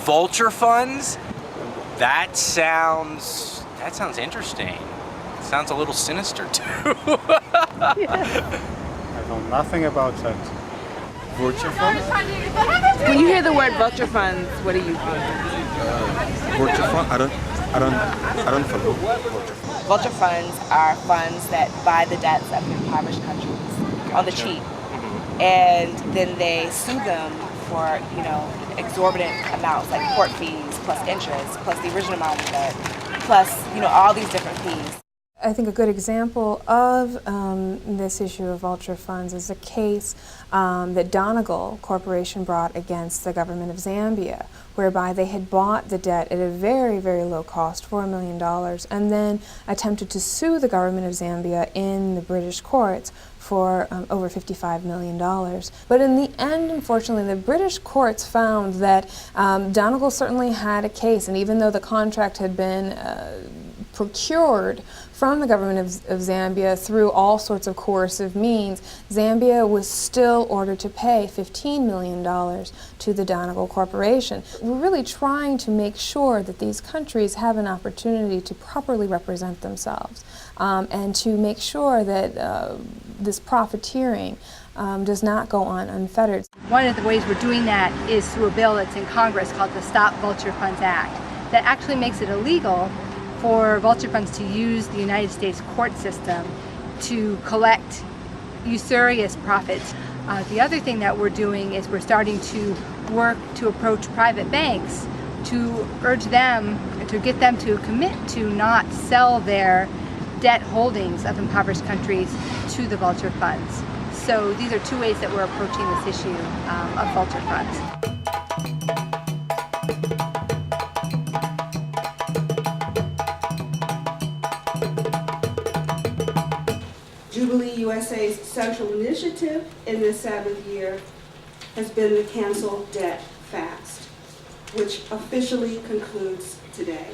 Vulture funds? That sounds interesting. It sounds a little sinister too. I know nothing about that. Vulture funds? When you hear the word vulture funds, what do you think? Vulture fund? I don't follow. Vulture funds. Vulture funds are funds that buy the debts of impoverished countries on the cheap, and then they sue them for, you know, exorbitant amounts like court fees plus interest plus the original amount of debt plus, you know, all these different fees. I think a good example of this issue of vulture funds is a case that Donegal Corporation brought against the government of Zambia, whereby they had bought the debt at a very, very low cost, $4 million, and then attempted to sue the government of Zambia in the British courts for over $55 million. But in the end, unfortunately, the British courts found that Donegal certainly had a case, and even though the contract had been procured from the government of Zambia through all sorts of coercive means, Zambia was still ordered to pay $15 million to the Donegal Corporation. We're really trying to make sure that these countries have an opportunity to properly represent themselves and to make sure that this profiteering does not go on unfettered. One of the ways we're doing that is through a bill that's in Congress called the Stop Vulture Funds Act that actually makes it illegal for vulture funds to use the United States court system to collect usurious profits. The other thing that we're doing is we're starting to work to approach private banks to urge them, to get them to commit to not sell their debt holdings of impoverished countries to the vulture funds. So these are two ways that we're approaching this issue of vulture funds. Jubilee USA's central initiative in this 7th year has been the Cancel Debt Fast, which officially concludes today.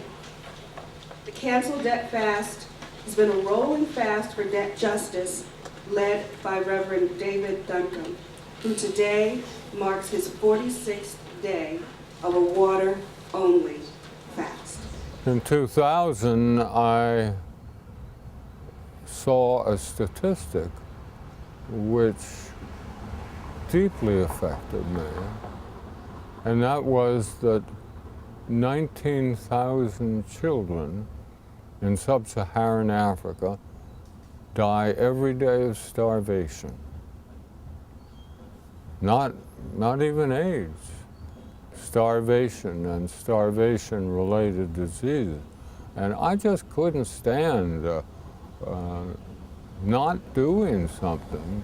The Cancel Debt Fast has been a rolling fast for debt justice led by Reverend David Duncombe, who today marks his 46th day of a water-only fast. In 2000, I saw a statistic which deeply affected me, and that was that 19,000 children in sub-Saharan Africa die every day of starvation. Not even AIDS. Starvation and starvation-related diseases. And I just couldn't stand not doing something.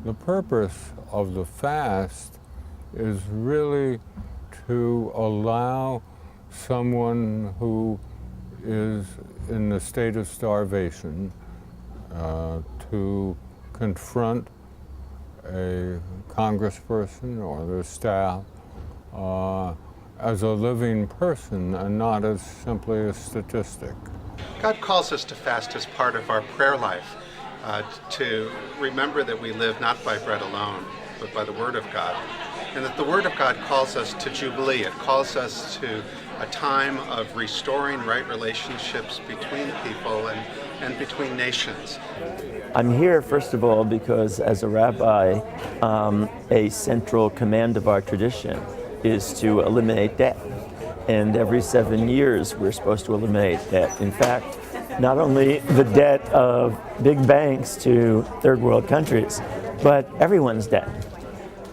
The purpose of the fast is really to allow someone who is in the state of starvation to confront a congressperson or their staff as a living person and not as simply a statistic. God calls us to fast as part of our prayer life, to remember that we live not by bread alone, but by the Word of God. And that the Word of God calls us to Jubilee. It calls us to a time of restoring right relationships between people and between nations. I'm here, first of all, because as a rabbi, a central command of our tradition is to eliminate debt. And every 7 years, we're supposed to eliminate debt. In fact, not only the debt of big banks to third world countries, but everyone's debt.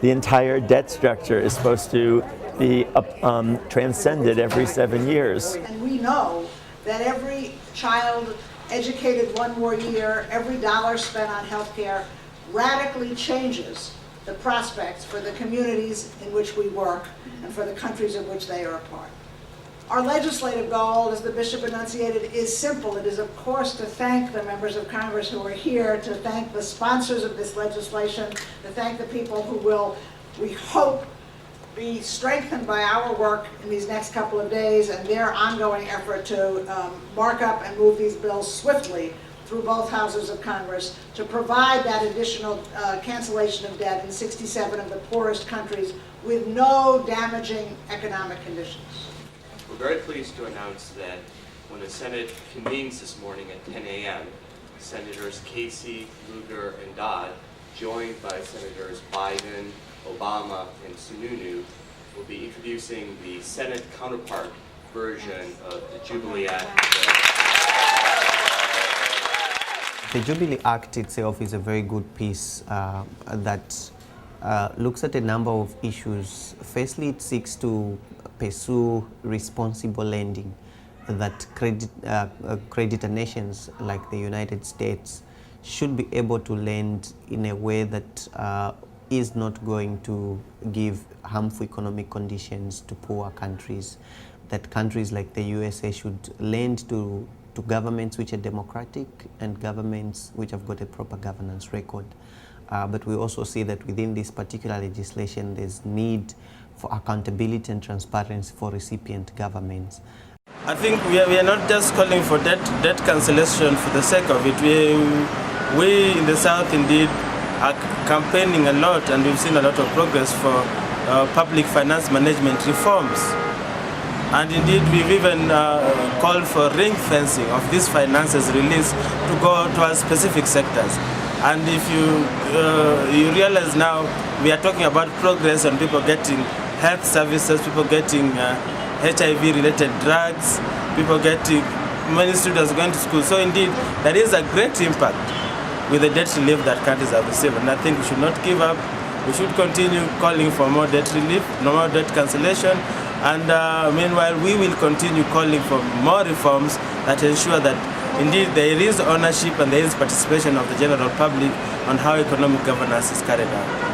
The entire debt structure is supposed to be transcended every 7 years. And we know that every child educated one more year, every dollar spent on healthcare radically changes the prospects for the communities in which we work and for the countries in which they are a part. Our legislative goal, as the Bishop enunciated, is simple. It is, of course, to thank the members of Congress who are here, to thank the sponsors of this legislation, to thank the people who will, we hope, be strengthened by our work in these next couple of days and their ongoing effort to mark up and move these bills swiftly through both houses of Congress to provide that additional cancellation of debt in 67 of the poorest countries with no damaging economic conditions. We're very pleased to announce that when the Senate convenes this morning at 10 a.m., Senators Casey, Lugar, and Dodd, joined by Senators Biden, Obama, and Sununu, will be introducing the Senate counterpart version of the Jubilee Act. The Jubilee Act itself is a very good piece that looks at a number of issues. Firstly, it seeks to pursue responsible lending, that creditor nations like the United States should be able to lend in a way that is not going to give harmful economic conditions to poor countries, that countries like the USA should lend to governments which are democratic and governments which have got a proper governance record. But we also see that within this particular legislation there's need for accountability and transparency for recipient governments. I think we are not just calling for debt cancellation for the sake of it. We in the South indeed are campaigning a lot, and we've seen a lot of progress for public finance management reforms. And indeed, we've even called for ring fencing of these finances released to go towards specific sectors. And if you realize now, we are talking about progress on people getting health services, people getting HIV-related drugs, people getting, many students going to school. So indeed, there is a great impact with the debt relief that countries have received. And I think we should not give up. We should continue calling for more debt relief, no more debt cancellation. And meanwhile, we will continue calling for more reforms that ensure that indeed there is ownership and there is participation of the general public on how economic governance is carried out.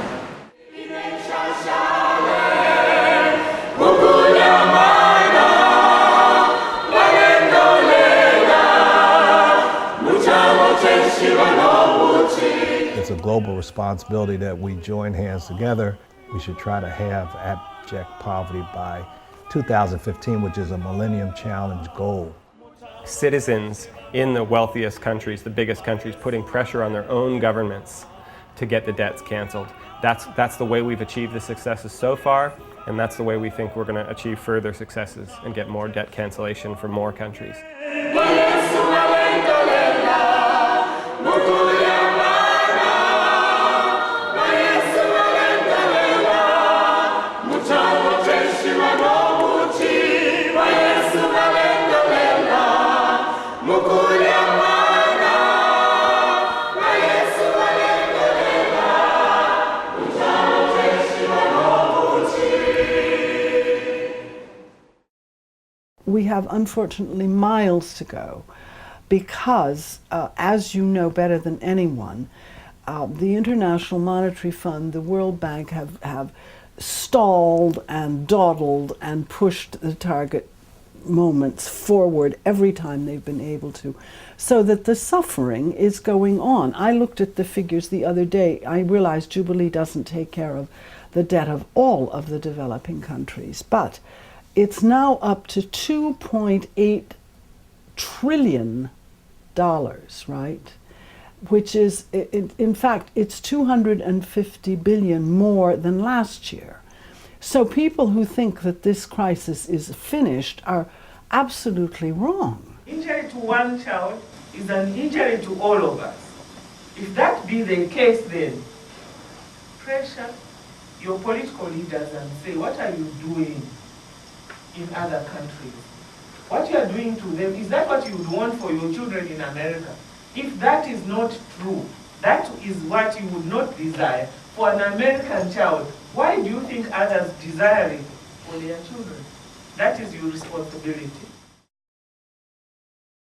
It's a global responsibility that we join hands together. We should try to have abject poverty by 2015, which is a Millennium Challenge goal. Citizens in the wealthiest countries, the biggest countries, putting pressure on their own governments to get the debts canceled. That's the way we've achieved the successes so far, and that's the way we think we're going to achieve further successes and get more debt cancellation for more countries. We have, unfortunately, miles to go because, as you know better than anyone, the International Monetary Fund, the World Bank have stalled and dawdled and pushed the target moments forward every time they've been able to, so that the suffering is going on. I looked at the figures the other day. I realized Jubilee doesn't take care of the debt of all of the developing countries, but it's now up to $2.8 trillion, right? Which is, in fact, it's 250 billion more than last year. So people who think that this crisis is finished are absolutely wrong. Injury to one child is an injury to all of us. If that be the case, then pressure your political leaders and say, what are you doing in other countries? What you are doing to them, is that what you would want for your children in America? If that is not true, that is what you would not desire for an American child, why do you think others desire it for their children? That is your responsibility.